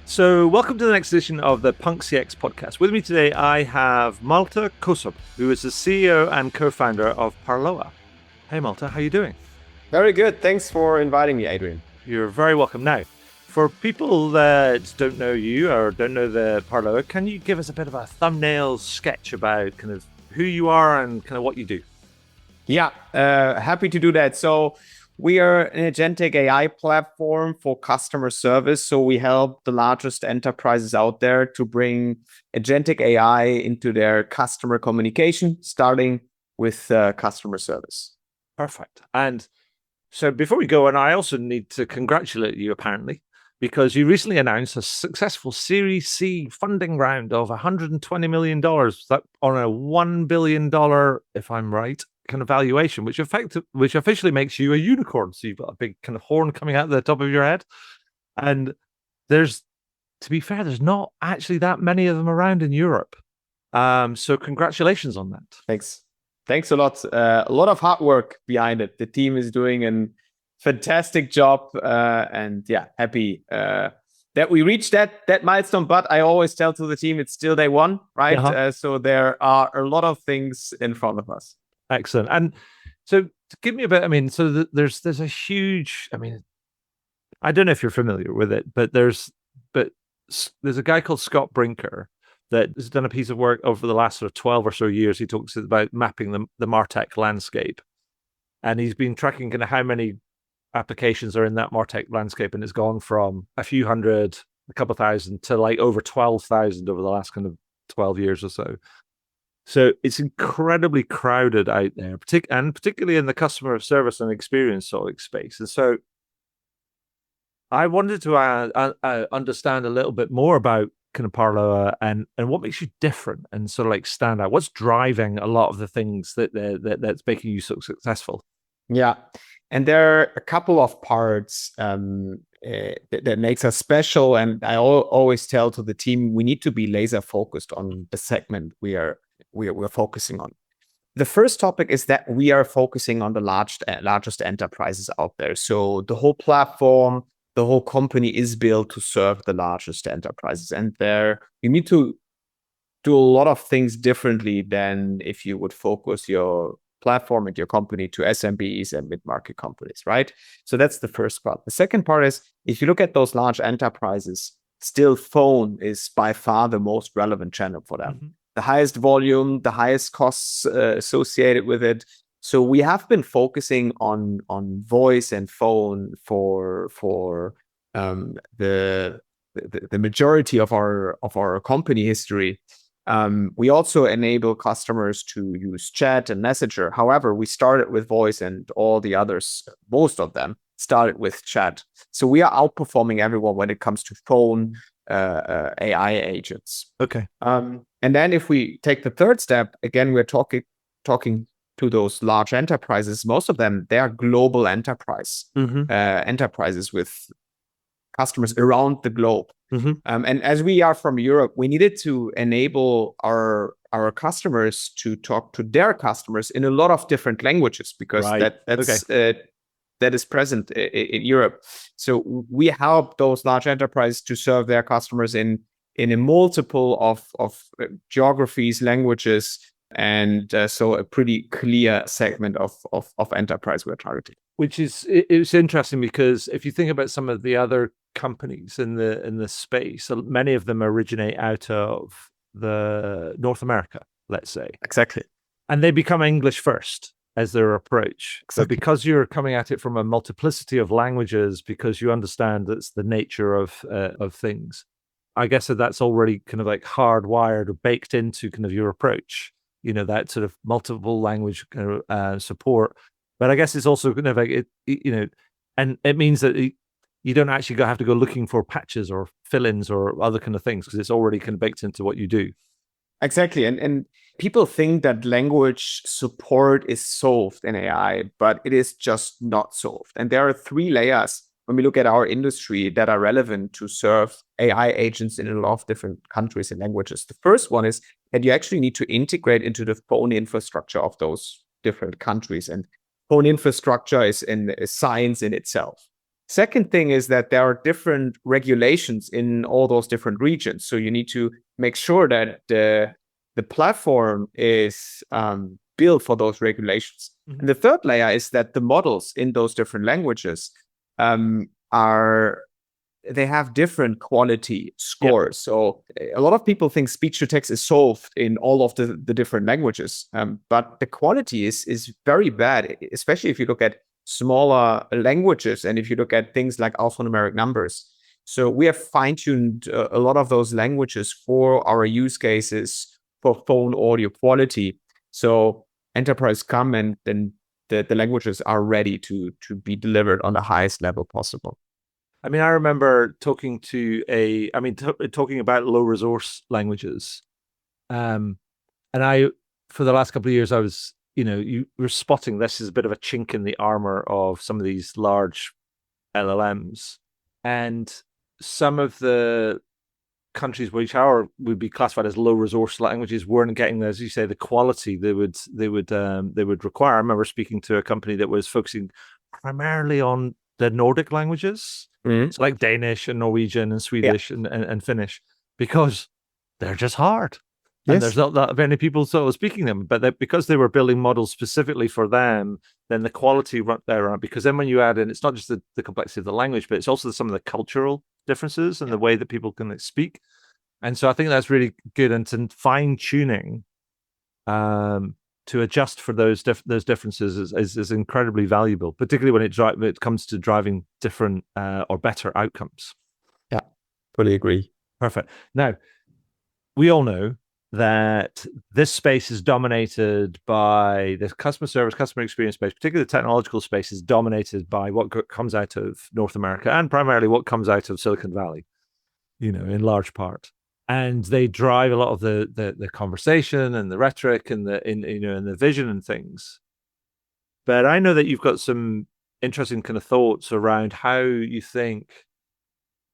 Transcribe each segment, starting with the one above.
So, welcome to the next edition of the Punk CX podcast. With me today, I have Malte Kosub, who is the CEO and co-founder of Parloa. Hey, Malte, how are you doing? Very good. Thanks for inviting me, Adrian. You're very welcome. Now, for people that don't know you or don't know the Parloa, can you give us a bit of a thumbnail sketch about kind of who you are and kind of what you do? Yeah, happy to do that. So we are an agentic AI platform for customer service. So we help the largest enterprises out there to bring agentic AI into their customer communication, starting with customer service. Perfect. And so before we go, and I also need to congratulate you, apparently, because you recently announced a successful Series C funding round of $120 million that on a $1 billion, if I'm right, kind of valuation, which officially makes you a unicorn. So you've got a big kind of horn coming out of the top of your head. And to be fair, there's not actually that many of them around in Europe. So congratulations on that. Thanks a lot. A lot of hard work behind it. The team is doing a fantastic job, and yeah, happy that we reached that milestone. But I always tell to the team, it's still day one, right? So there are a lot of things in front of us. Excellent. And so, to give me a bit, I mean, so there's a huge, I mean, I don't know if you're familiar with it, but there's a guy called Scott Brinker that has done a piece of work over the last sort of 12 or so years. He talks about mapping the MarTech landscape. And he's been tracking kind of how many applications are in that MarTech landscape. And it's gone from a few hundred, a couple thousand to like over 12,000 over the last kind of 12 years or so. So it's incredibly crowded out there, particularly in the customer service and experience sort of space. And so I wanted to understand a little bit more about kind of Parloa and what makes you different and sort of like stand out. What's driving a lot of the things that's making you so successful? Yeah, and there are a couple of parts that makes us special. And I always tell to the team, we need to be laser focused on the segment we're focusing on. The first topic is that we are focusing on the largest enterprises out there. So the whole platform, the whole company is built to serve the largest enterprises. And there you need to do a lot of things differently than if you would focus your platform and your company to SMBs and mid-market companies, right? So that's the first part. The second part is, if you look at those large enterprises, still phone is by far the most relevant channel for them. Mm-hmm. The highest volume, the highest costs associated with it. So we have been focusing on voice and phone for the majority of our company history. We also enable customers to use chat and messenger. However, we started with voice, and all the others, most of them, started with chat. So we are outperforming everyone when it comes to phone AI agents. Okay. And then if we take the third step, again, we're talking to those large enterprises. Most of them, they are global enterprises with customers around the globe. Mm-hmm. And as we are from Europe, we needed to enable our customers to talk to their customers in a lot of different languages, because that is present in Europe. So we help those large enterprises to serve their customers in a multiple of geographies, languages, and so a pretty clear segment of enterprise we're targeting. Which is, it's interesting, because if you think about some of the other companies in the space, many of them originate out of the North America, let's say. Exactly. And they become English first as their approach. Exactly. But because you're coming at it from a multiplicity of languages, because you understand that's the nature of things, I guess that's already kind of like hardwired or baked into kind of your approach, that sort of multiple language kind of support. But I guess it's also kind of like, and it means that you don't actually have to go looking for patches or fill-ins or other kind of things, because it's already kind of baked into what you do. Exactly. And people think that language support is solved in AI, but it is just not solved. And there are 3 layers when we look at our industry that are relevant to serve AI agents in a lot of different countries and languages. The first one is that you actually need to integrate into the phone infrastructure of those different countries. And phone infrastructure is science in itself. Second thing is that there are different regulations in all those different regions. So you need to make sure that the platform is built for those regulations. Mhm. And the third layer is that the models in those different languages they have different quality scores. So a lot of people think speech to text is solved in all of the different languages, but the quality is very bad, especially if you look at smaller languages and if you look at things like alphanumeric numbers. So we have fine-tuned a lot of those languages for our use cases for phone audio quality. So enterprise come and then the languages are ready to be delivered on the highest level possible. I mean, I remember talking talking about low resource languages. Um, and for the last couple of years, I was, you were spotting this as a bit of a chink in the armor of some of these large LLMs. And some of the countries which would be classified as low resource languages weren't getting, as you say, the quality they would require. I remember speaking to a company that was focusing primarily on the Nordic languages, so like Danish and Norwegian and Swedish and Finnish, because they're just hard. And there's not that many people sort of speaking them, but because they were building models specifically for them, then the quality there, because then when you add in, it's not just the complexity of the language, but it's also some of the cultural differences and the way that people can speak. And so I think that's really good. And to fine tuning to adjust for those differences is incredibly valuable, particularly when it comes to driving different or better outcomes. Yeah, fully agree. Perfect. Now, we all know that this space is dominated by the customer service, customer experience space, particularly the technological space is dominated by what comes out of North America and primarily what comes out of Silicon Valley, in large part. And they drive a lot of the conversation and the rhetoric and the vision and things. But I know that you've got some interesting kind of thoughts around how you think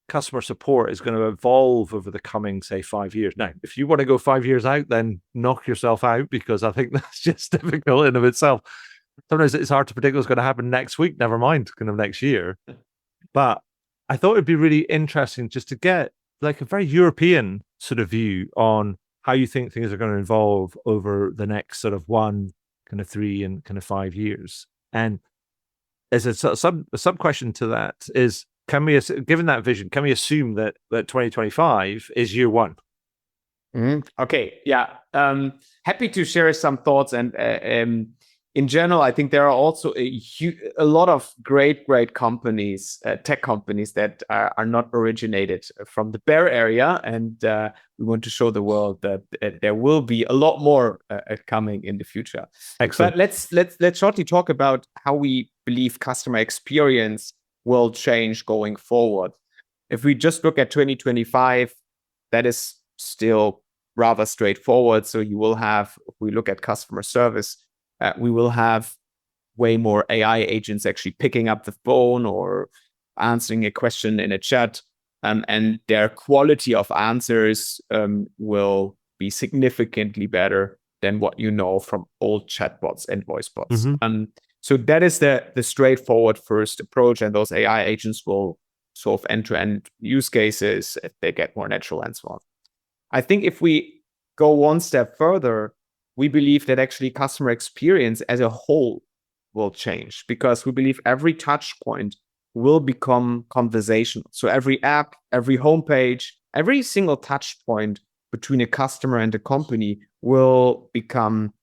customer support is going to evolve over the coming, say, 5 years. Now, if you want to go 5 years out, then knock yourself out, because I think that's just difficult in of itself. Sometimes it's hard to predict what's going to happen next week, never mind kind of next year. But I thought it'd be really interesting just to get like a very European sort of view on how you think things are going to evolve over the next sort of 1, kind of 3 and kind of 5 years. And as a sub question to that is, given that vision, can we assume that 2025 is year one? Okay, yeah. Happy to share some thoughts. And in general, I think there are also a lot of great companies, tech companies that are not originated from the Bay Area, and we want to show the world that there will be a lot more coming in the future. Excellent. But let's shortly talk about how we believe customer experience will change going forward. If we just look at 2025, that is still rather straightforward. So you will have, if we look at customer service, we will have way more AI agents actually picking up the phone or answering a question in a chat, and their quality of answers will be significantly better than what you know from old chatbots and voice bots. So that is the straightforward first approach, and those AI agents will solve end-to-end use cases if they get more natural and so on. I think if we go one step further, we believe that actually customer experience as a whole will change, because we believe every touch point will become conversational. So every app, every homepage, every single touch point between a customer and a company will become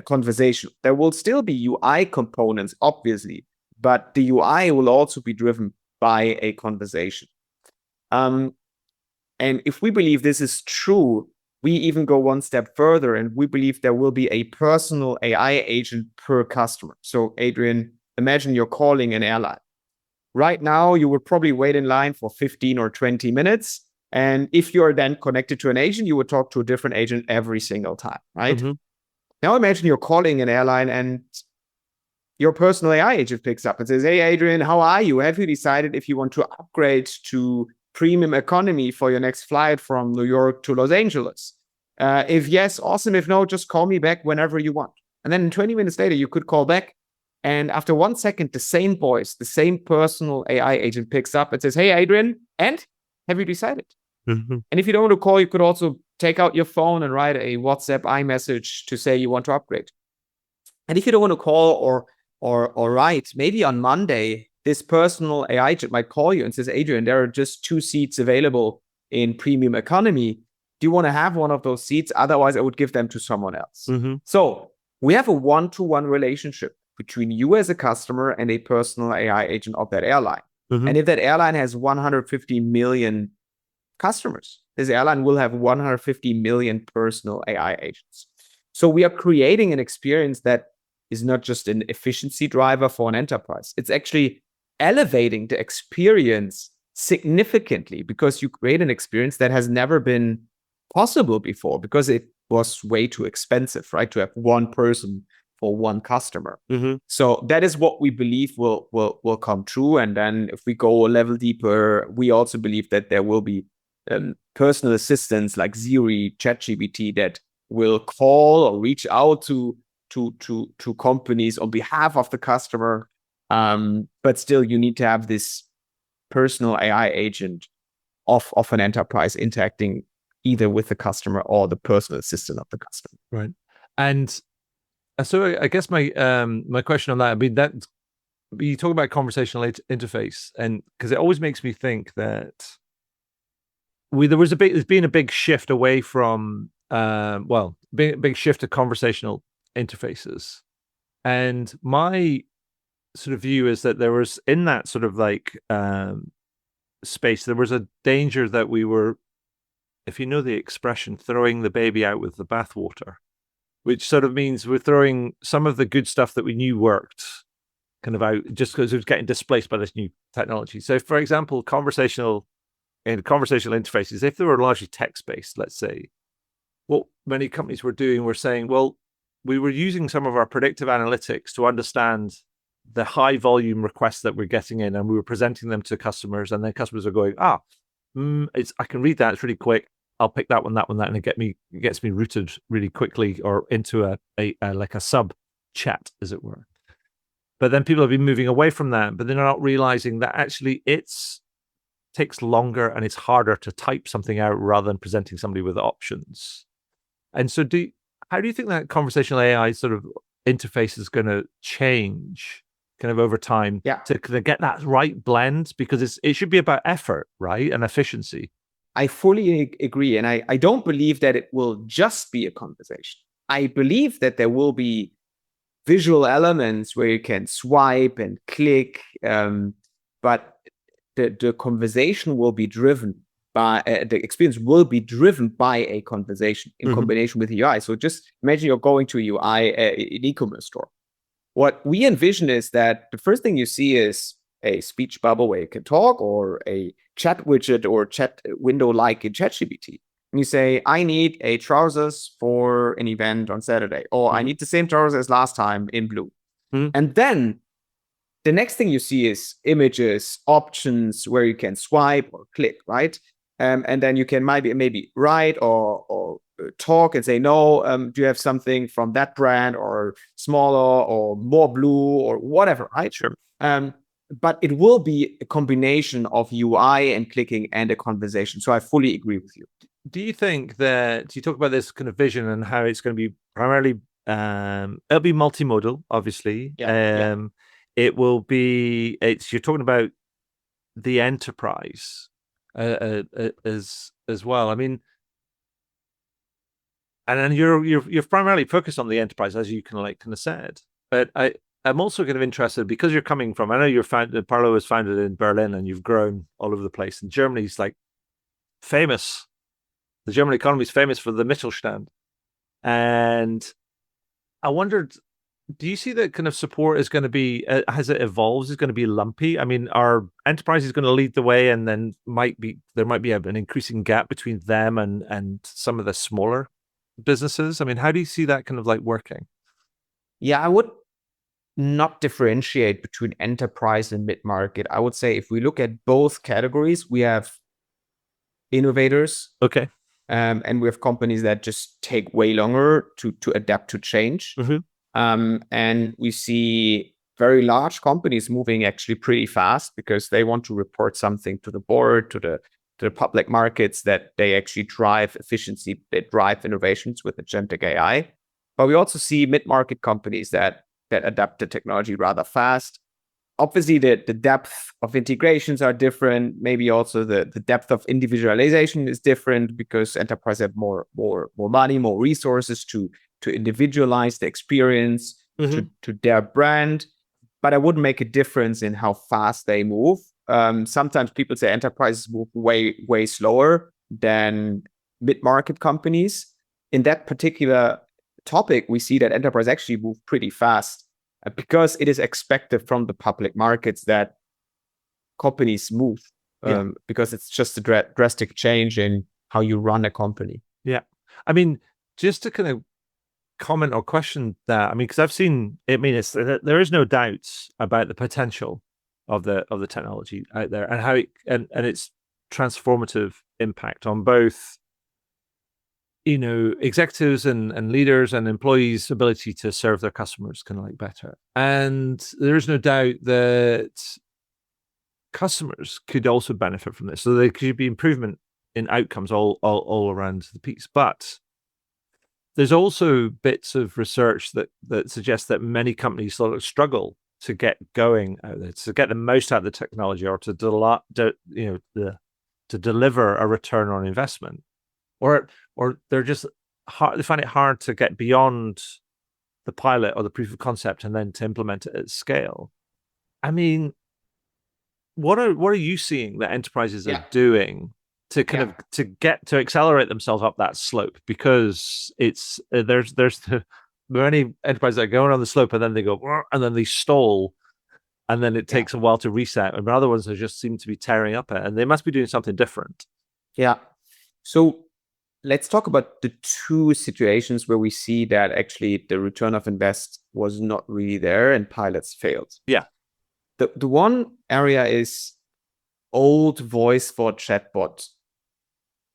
conversation. There will still be UI components, obviously, but the UI will also be driven by a conversation. And if we believe this is true, we even go one step further, and we believe there will be a personal AI agent per customer. So Adrian, imagine you're calling an airline. Right now, you would probably wait in line for 15 or 20 minutes. And if you're then connected to an agent, you would talk to a different agent every single time, right? Now imagine you're calling an airline and your personal AI agent picks up and says, "Hey, Adrian, how are you? Have you decided if you want to upgrade to premium economy for your next flight from New York to Los Angeles? If yes, awesome. If no, just call me back whenever you want." And then 20 minutes later, you could call back And after 1 second, the same voice, the same personal AI agent picks up and says, "Hey, Adrian, and have you decided?" Mm-hmm. And if you don't want to call, you could also take out your phone and write a WhatsApp iMessage to say you want to upgrade. And if you don't want to call or write, maybe on Monday, this personal AI agent might call you and says, "Adrian, there are just 2 seats available in premium economy. Do you want to have one of those seats? Otherwise, I would give them to someone else." Mm-hmm. So we have a one-to-one relationship between you as a customer and a personal AI agent of that airline. Mm-hmm. And if that airline has 150 million customers, this airline will have 150 million personal AI agents. So we are creating an experience that is not just an efficiency driver for an enterprise. It's actually elevating the experience significantly, because you create an experience that has never been possible before, because it was way too expensive, right? To have one person for one customer. Mm-hmm. So that is what we believe will come true. And then if we go a level deeper, we also believe that there will be personal assistants like Siri, ChatGPT that will call or reach out to companies on behalf of the customer. But still, you need to have this personal AI agent of an enterprise interacting either with the customer or the personal assistant of the customer. Right. And so I guess my question on that, I mean, that you talk about conversational interface, and because it always makes me think that there's been a big shift away from big shift to conversational interfaces, and my sort of view is that there was, in that sort of like space, there was a danger that we were, if you know the expression, throwing the baby out with the bathwater, which sort of means we're throwing some of the good stuff that we knew worked kind of out just because it was getting displaced by this new technology. So, for example, conversational interfaces, if they were largely text-based, let's say, what many companies were doing were saying, well, we were using some of our predictive analytics to understand the high volume requests that we're getting in, and we were presenting them to customers, and then customers are going, I can read that, it's really quick. I'll pick that one, and it gets me routed really quickly or into a like a sub chat, as it were. But then people have been moving away from that, but they're not realizing that actually takes longer and it's harder to type something out rather than presenting somebody with options. And so how do you think that conversational AI sort of interface is going to change kind of over time to kind of get that right blend? Because it should be about effort, right? And efficiency. I fully agree. And I don't believe that it will just be a conversation. I believe that there will be visual elements where you can swipe and click, but the conversation will be driven by the experience will be driven by a conversation in combination with UI. So just imagine you're going to UI, an e-commerce store. What we envision is that the first thing you see is a speech bubble where you can talk, or a chat widget or chat window like in ChatGPT. And you say, "I need a trousers for an event on Saturday," or "I need the same trousers as last time in blue." And then the next thing you see is images, options where you can swipe or click, right? And then you can maybe write or talk and say, "No, do you have something from that brand, or smaller or more blue," or whatever, right? Sure. But it will be a combination of UI and clicking and a conversation. So I fully agree with you. Do you think that you talk about this kind of vision and how it's going to be primarily, it'll be multimodal, obviously. It will be, you're talking about the enterprise as well. I mean, and then you're primarily focused on the enterprise, as you kind of said. But I'm also kind of interested, because you're coming from, I know Parloa was founded in Berlin, and you've grown all over the place. And Germany's like famous. The German economy is famous for the Mittelstand. And I wondered, do you see that kind of support is going to be, as it evolves, is going to be lumpy? I mean, are enterprises going to lead the way, and then there might be an increasing gap between them and some of the smaller businesses? I mean, how do you see that kind of like working? Yeah, I would not differentiate between enterprise and mid-market. I would say if we look at both categories, we have innovators. Okay. And we have companies that just take way longer to adapt to change. And we see very large companies moving actually pretty fast because they want to report something to the board, to the public markets, that they actually drive efficiency, they drive innovations with agentic AI. But we also see mid-market companies that adapt the technology rather fast. Obviously, the depth of integrations are different. Maybe also the depth of individualization is different because enterprise have more money, more resources to individualize the experience to their brand. But I wouldn't make a difference in how fast they move. Sometimes people say enterprises move way slower than mid-market companies. In that particular topic, we see that enterprise actually move pretty fast because it is expected from the public markets that companies move because it's just a drastic change in how you run a company. Yeah. I mean, just to kind of comment or question that, I mean, because I've seen, I mean, there is no doubt about the potential of the technology out there and how and its transformative impact on both, you know, executives and leaders and employees' ability to serve their customers kind of like better. And there is no doubt that customers could also benefit from this. So there could be improvement in outcomes all around the piece. But there's also bits of research that suggests that many companies sort of struggle to get going out there, to get the most out of the technology, or to deliver a return on investment, or they're just hard, they find it hard to get beyond the pilot or the proof of concept and then to implement it at scale. I mean, what are you seeing that enterprises are doing to kind of to accelerate themselves up that slope? Because it's there's many enterprises that are going on the slope and then they go and then they stall, and then it takes a while to reset. And other ones that just seem to be tearing up it, and they must be doing something different. Yeah. So let's talk about the two situations where we see that actually the return of invest was not really there and pilots failed. Yeah. The one area is old voice for chatbot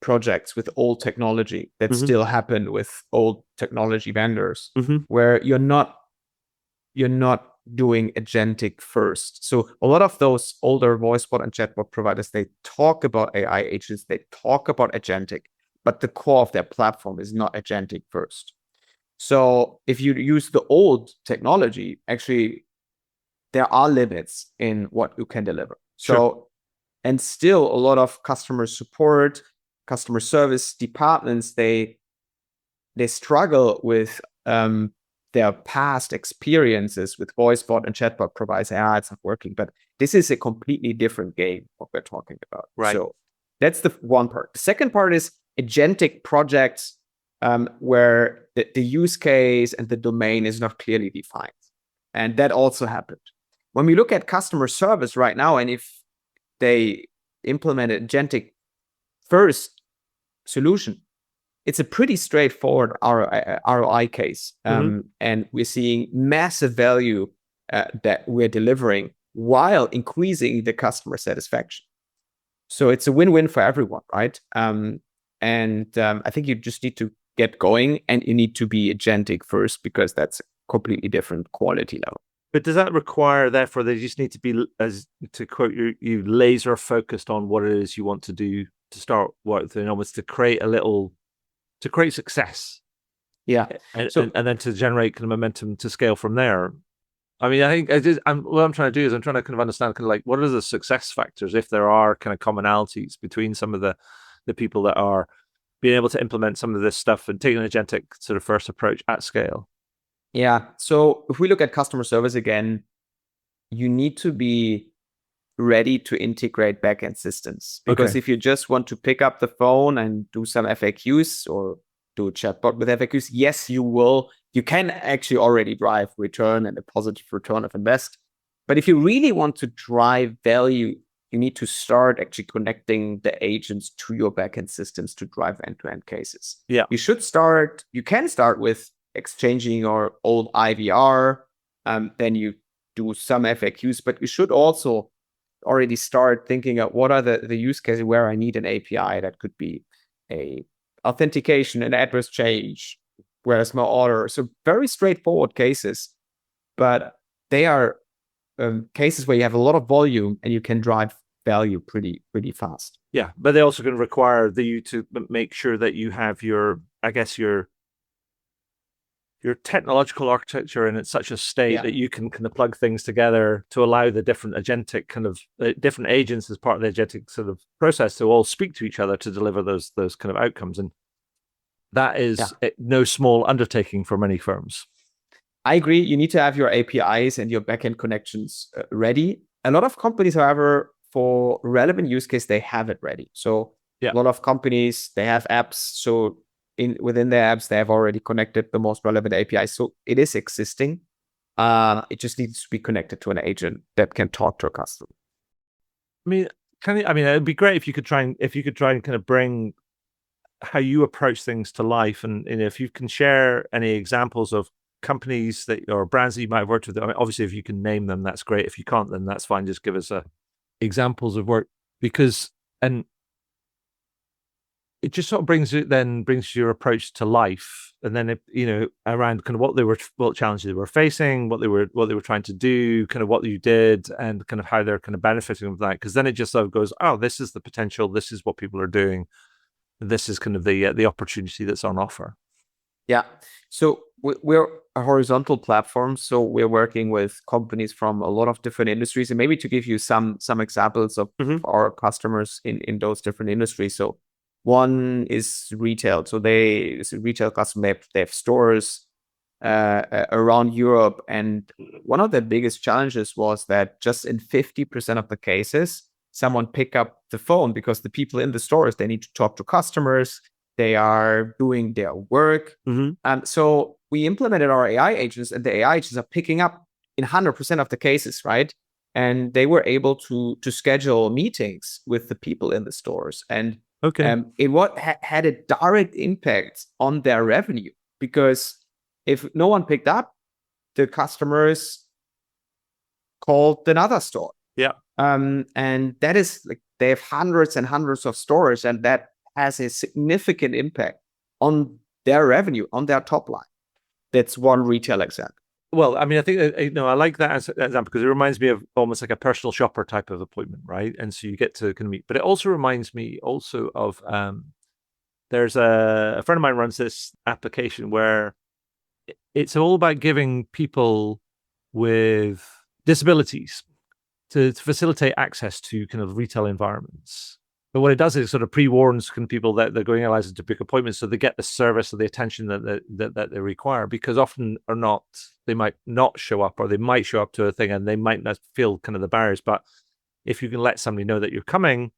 projects with old technology that still happen with old technology vendors, where you're not doing agentic first. So a lot of those older voice bot and chatbot providers, they talk about AI agents, they talk about agentic, but the core of their platform is not agentic first. So if you use the old technology, actually there are limits in what you can deliver. Sure. So, and still a lot of customer support, customer service departments, they struggle with their past experiences with voice bot and chatbot providers. It's not working. But this is a completely different game, what we're talking about. Right. So that's the one part. The second part is agentic projects where the use case and the domain is not clearly defined. And that also happened. When we look at customer service right now, and if they implement an agentic first solution, it's a pretty straightforward ROI case. And we're seeing massive value that we're delivering while increasing the customer satisfaction. So it's a win-win for everyone, right? I think you just need to get going, and you need to be agentic first because that's a completely different quality level. But does that require, therefore, they just need to be, as to quote you, laser focused on what it is you want to do to start with, and almost to create success? Yeah. And then to generate kind of momentum to scale from there. I mean, I think what I'm trying to do is I'm trying to kind of understand kind of like what are the success factors, if there are kind of commonalities between some of the people that are being able to implement some of this stuff and taking an agentic sort of first approach at scale. Yeah. So if we look at customer service again, you need to be ready to integrate backend systems. Because if you just want to pick up the phone and do some FAQs or do a chatbot with FAQs, yes, you will. You can actually already drive return and a positive return of invest. But if you really want to drive value, you need to start actually connecting the agents to your backend systems to drive end-to-end cases. Yeah. You can start with exchanging your old IVR, then you do some FAQs, but you should also already start thinking of what are the use cases where I need an API. That could be a authentication, an address change, where's my order. So very straightforward cases, but they are cases where you have a lot of volume and you can drive value pretty fast. Yeah, but they also can require you to make sure that you have your, I guess, your technological architecture in such a state that you can kind of plug things together to allow the different agentic kind of different agents as part of the agentic sort of process to all speak to each other to deliver those kind of outcomes. And that is no small undertaking for many firms. I agree. You need to have your APIs and your backend connections ready. A lot of companies, however, for relevant use case, they have it ready. So a lot of companies, they have apps. So within their apps, they have already connected the most relevant APIs. So it is existing. It just needs to be connected to an agent that can talk to a customer. I mean, it'd be great if you could try and kind of bring how you approach things to life, and if you can share any examples of companies that or brands that you might have worked with. I mean, obviously, if you can name them, that's great. If you can't, then that's fine. Just give us examples of work, because it just sort of brings your approach to life, and then around kind of what challenges they were facing, what they were trying to do, kind of what you did, and kind of how they're kind of benefiting from that. Because then it just sort of goes, oh, this is the potential, this is what people are doing, this is kind of the opportunity that's on offer. Yeah. So we're a horizontal platform. So we're working with companies from a lot of different industries. And maybe to give you some examples of our customers in those different industries. So one is retail. So it's a retail customer. They have stores around Europe. And one of the biggest challenges was that just in 50% of the cases, someone pick up the phone, because the people in the stores, they need to talk to customers. They are doing their work. And so we implemented our AI agents, and the AI agents are picking up in 100% of the cases, right? And they were able to schedule meetings with the people in the stores. And it had a direct impact on their revenue, because if no one picked up, the customers called another store. Yeah. And that is like, they have hundreds and hundreds of stores, and that has a significant impact on their revenue, on their top line. That's one retail example. Well, I mean, I think I like that as an example, because it reminds me of almost like a personal shopper type of appointment, right? And so you get to kind of meet. But it also reminds me of there's a friend of mine runs this application where it's all about giving people with disabilities to facilitate access to kind of retail environments. But what it does is it sort of pre-warns kind of people that they're going out to book appointments, so they get the service or the attention that they require, because often or not, they might not show up, or they might show up to a thing and they might not feel kind of the barriers. But if you can let somebody know that you're coming,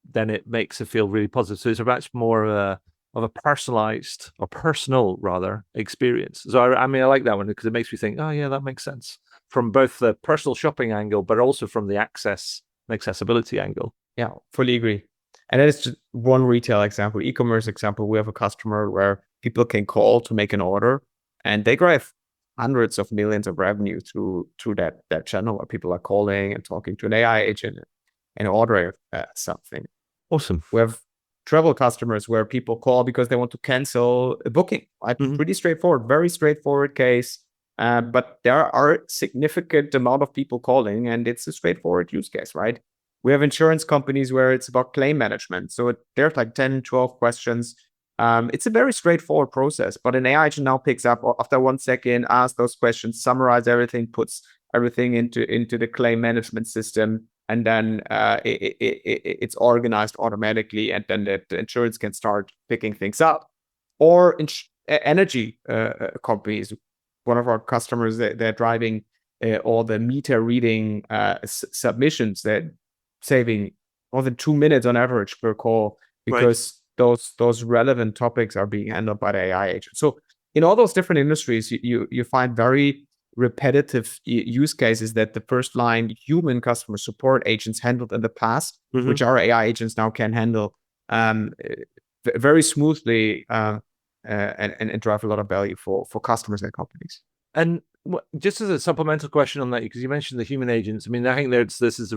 then it makes it feel really positive. So it's much more of a personalized, or personal rather, experience. So I mean, I like that one, because it makes me think, oh yeah, that makes sense from both the personal shopping angle, but also from the accessibility angle. Yeah, fully agree. And that is just one retail example. E-commerce example, we have a customer where people can call to make an order, and they drive hundreds of millions of revenue through that channel, where people are calling and talking to an AI agent and ordering something. Awesome. We have travel customers where people call because they want to cancel a booking. Right? Pretty straightforward, very straightforward case. But there are significant amount of people calling, and it's a straightforward use case, right? We have insurance companies where it's about claim management. So there's like 10, 12 questions. It's a very straightforward process, but an AI agent now picks up after 1 second, asks those questions, summarize everything, puts everything into the claim management system, and then it's organized automatically, and then the insurance can start picking things up. Or energy companies. One of our customers, they're driving all the meter reading submissions, that saving more than 2 minutes on average per call, because those relevant topics are being handled by the AI agent. So in all those different industries, you find very repetitive use cases that the first line human customer support agents handled in the past, which our AI agents now can handle very smoothly and drive a lot of value for customers and companies. And just as a supplemental question on that, because you mentioned the human agents, I mean, I think this is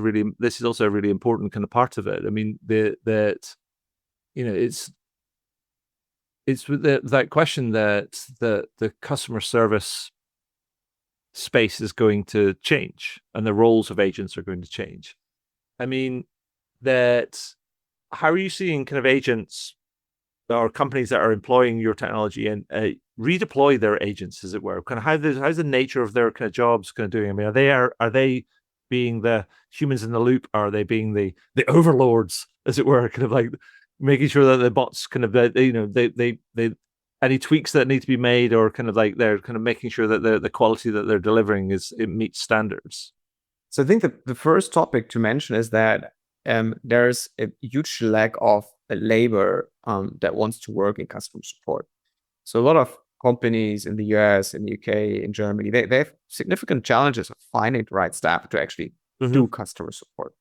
also a really important kind of part of it. I mean, it's with that question that the customer service space is going to change and the roles of agents are going to change. I mean, that how are you seeing kind of agents or companies that are employing your technology and redeploy their agents, as it were? Kind of how's the nature of their kind of jobs kind of doing? I mean, are they being the humans in the loop? Or are they being the overlords, as it were, kind of like making sure that the bots kind of they any tweaks that need to be made, or kind of like they're kind of making sure that the quality that they're delivering it meets standards? So I think the first topic to mention is that there's a huge lack of labor that wants to work in customer support. So a lot of companies in the US, in the UK, in Germany, they have significant challenges of finding the right staff to actually do customer support.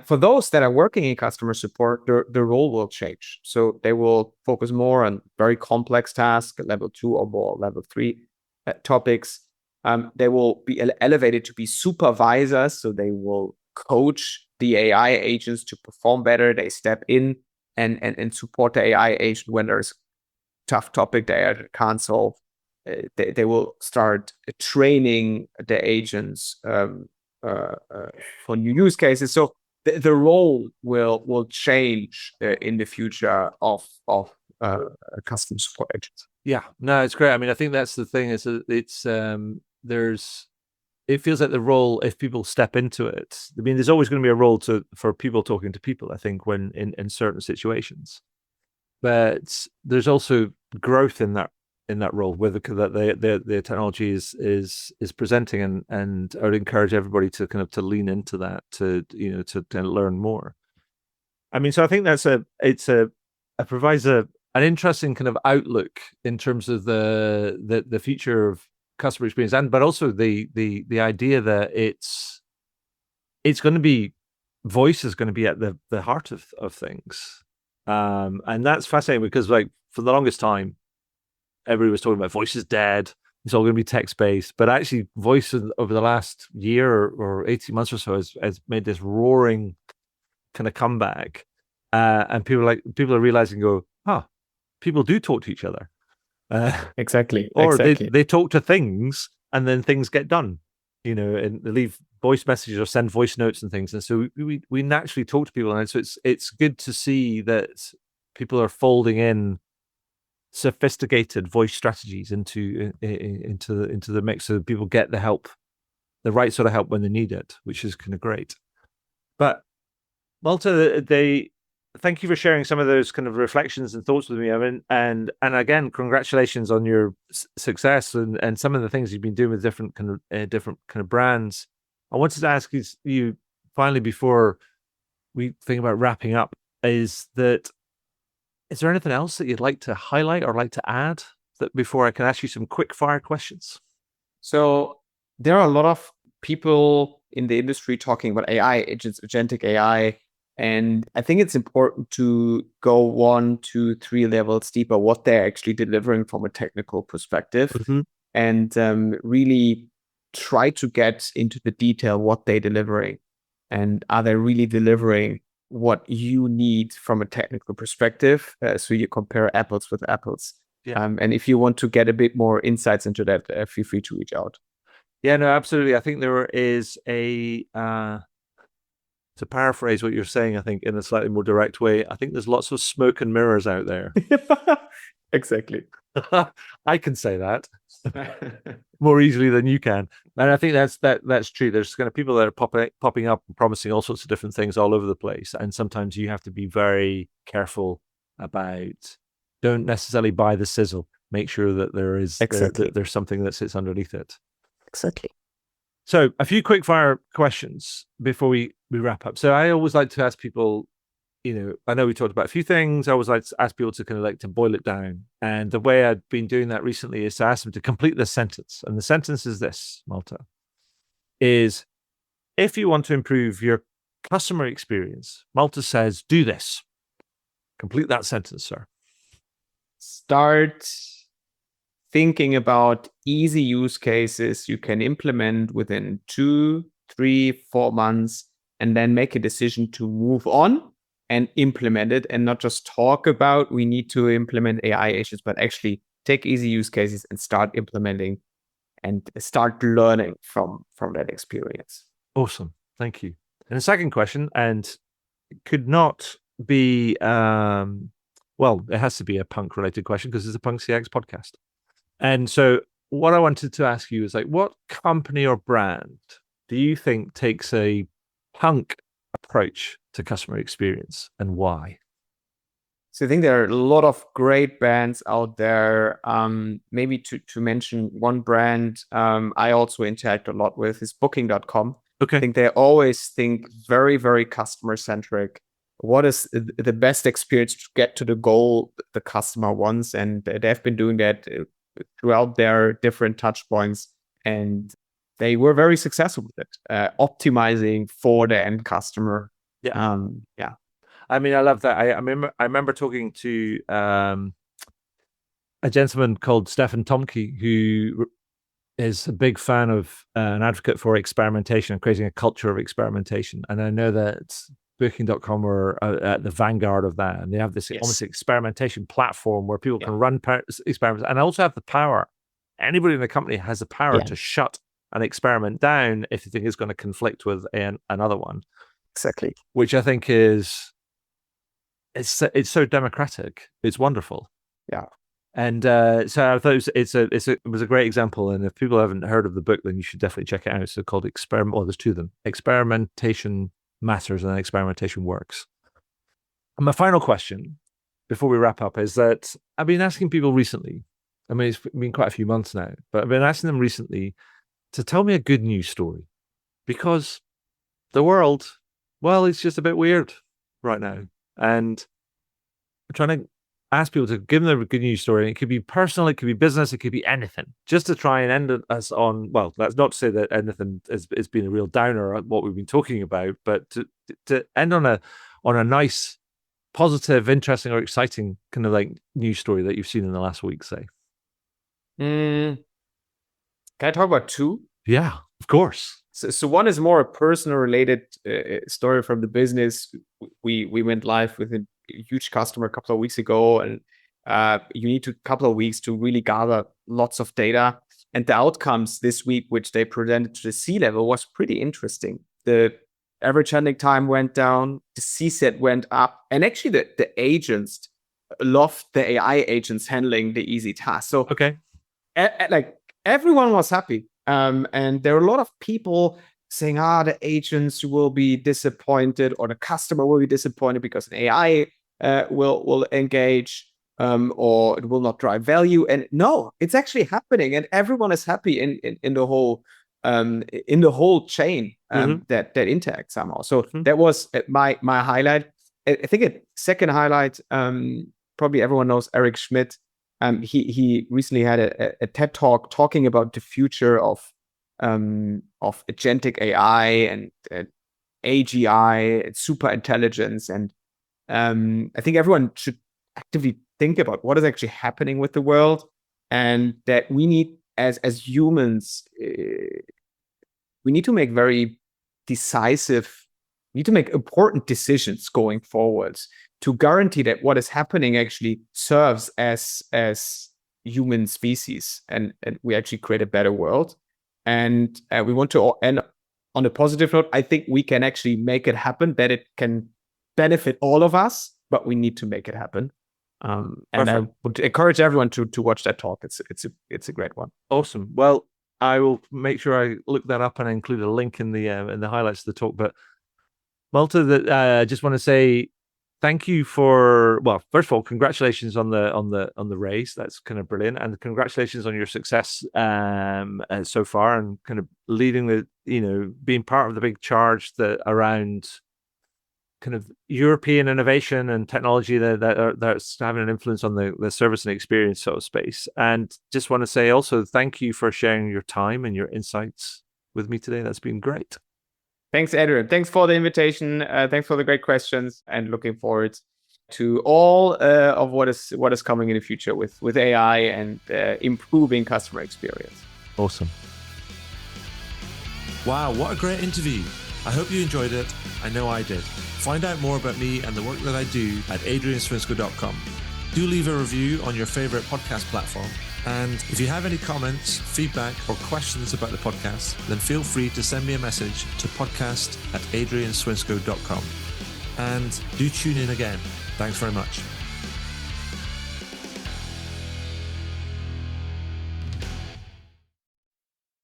For those that are working in customer support, the role will change. So they will focus more on very complex tasks, level 2 or more, level 3 topics. They will be elevated to be supervisors. So they will coach the AI agents to perform better. They step in and support the AI agent when there's a tough topic they can't solve. They will start training the agents for new use cases. So the role will change in the future of customer support agents. Yeah, no, it's great. I mean, I think that's the thing, is that it feels like the role, if people step into it, I mean, there's always going to be a role for people talking to people, I think, when in certain situations. But there's also growth in that role, whether the technology is presenting, and I would encourage everybody to kind of to lean into that, to learn more. I mean, so I think it provides an interesting kind of outlook in terms of the future of customer experience, but also the idea that it's going to be, voice is going to be at the heart of things. And that's fascinating, because like for the longest time, everybody was talking about voice is dead. It's all going to be text based, but actually, voice over the last year or 18 months or so has made this roaring kind of comeback, and people are realizing, people do talk to each other, Exactly. or they talk to things, and then things get done, and they leave voice messages or send voice notes and things, and so we naturally talk to people, and so it's good to see that people are folding in sophisticated voice strategies into the mix, so that people get the right sort of help when they need it, which is kind of great. But Malte, thank you for sharing some of those kind of reflections and thoughts with me. I mean, and again, congratulations on your success and some of the things you've been doing with different kind of brands. I wanted to ask you finally, before we think about wrapping up, is there anything else that you'd like to highlight or like to add, that before I can ask you some quick fire questions? So there are a lot of people in the industry talking about AI agents, agentic AI. And I think it's important to go 1, 2, 3 levels deeper, what they're actually delivering from a technical perspective, and really try to get into the detail what they're delivering, and are they really delivering what you need from a technical perspective. So you compare apples with apples. Yeah. And if you want to get a bit more insights into that, feel free to reach out. Yeah, no, absolutely. I think there is to paraphrase what you're saying, I think in a slightly more direct way, I think there's lots of smoke and mirrors out there. Exactly. I can say that more easily than you can, and I think that's true. There's kind of people that are popping up and promising all sorts of different things all over the place, and sometimes you have to be very careful about. Don't necessarily buy the sizzle. Make sure that there's something that sits underneath it. Exactly. So a few quick fire questions before we wrap up. So I always like to ask people, I know we talked about a few things. I always like to ask people to kind of like to boil it down. And the way I've been doing that recently is to ask them to complete the sentence. And the sentence is this, Malte, is if you want to improve your customer experience, Malte says, do this. Complete that sentence, sir. Start thinking about easy use cases you can implement within 2, 3, 4 months, and then make a decision to move on and implement it, and not just talk about we need to implement AI agents, but actually take easy use cases and start implementing and start learning from that experience. Awesome. Thank you. And the second question, and it could not be, well, it has to be a punk related question because it's a Punk CX podcast. And so what I wanted to ask you is like, what company or brand do you think takes a punk approach to customer experience, and why? So I think there are a lot of great brands out there. Maybe to mention one brand I also interact a lot with is Booking.com. Okay. I think they always think very, very customer centric. What is the best experience to get to the goal the customer wants? And they've been doing that throughout their different touch points. And they were very successful with it, optimizing for the end customer. Yeah. Yeah. I mean, I love that. I remember talking to a gentleman called Stefan Tomke, who is a big fan of an advocate for experimentation and creating a culture of experimentation. And I know that Booking.com are at the vanguard of that. And they have this almost experimentation platform where people can run experiments and also have the power. Anybody in the company has the power to shut an experiment down if you think it's going to conflict with another one. Exactly. Which I think is, it's so democratic. It's wonderful. Yeah. And so I thought it was a great example. And if people haven't heard of the book, then you should definitely check it out. It's called there's two of them: Experimentation Matters and Experimentation Works. And my final question before we wrap up is that I've been asking people recently. I mean, it's been quite a few months now, but I've been asking them recently to tell me a good news story, because the world, well, it's just a bit weird right now. And I'm trying to ask people to give them a good news story. It could be personal, it could be business, it could be anything, just to try and end us on, well, that's not to say that anything has been a real downer at what we've been talking about, but to end on a nice, positive, interesting, or exciting kind of like news story that you've seen in the last week, say. Can I talk about two? Yeah, of course. So one is more a personal related story from the business. We went live with a huge customer a couple of weeks ago, and you need a couple of weeks to really gather lots of data. And the outcomes this week, which they presented to the C-level, was pretty interesting. The average handling time went down, the CSAT went up, and actually the agents loved the AI agents handling the easy task. So okay, like everyone was happy. And there are a lot of people saying, the agents will be disappointed, or the customer will be disappointed because an AI will engage, or it will not drive value. And no, it's actually happening, and everyone is happy in the whole chain that interacts somehow. So that was my highlight. I think a second highlight, probably everyone knows Eric Schmidt. He recently had a TED talk talking about the future of agentic AI and AGI and super intelligence. And I think everyone should actively think about what is actually happening with the world, and that we need, as humans, we need to make very decisive, we need to make important decisions going forwards to guarantee that what is happening actually serves as human species, and we actually create a better world. And we want to end on a positive note. I think we can actually make it happen, that it can benefit all of us, but we need to make it happen. And I would encourage everyone to watch that talk. It's a great one. Awesome. Well, I will make sure I look that up and include a link in the highlights of the talk. But Malte, I just want to say thank you for, well, first of all, congratulations on the race. That's kind of brilliant, and congratulations on your success so far, and kind of leading being part of the big charge that around kind of European innovation and technology that's having an influence on the service and experience sort of space. And just want to say also thank you for sharing your time and your insights with me today. That's been great. Thanks, Adrian. Thanks for the invitation. Thanks for the great questions, and looking forward to all of what is coming in the future with AI and improving customer experience. Awesome. Wow, what a great interview. I hope you enjoyed it. I know I did. Find out more about me and the work that I do at adrianswinsko.com. Do leave a review on your favorite podcast platform. And if you have any comments, feedback, or questions about the podcast, then feel free to send me a message to podcast@adrianswinscoe.com. And do tune in again. Thanks very much.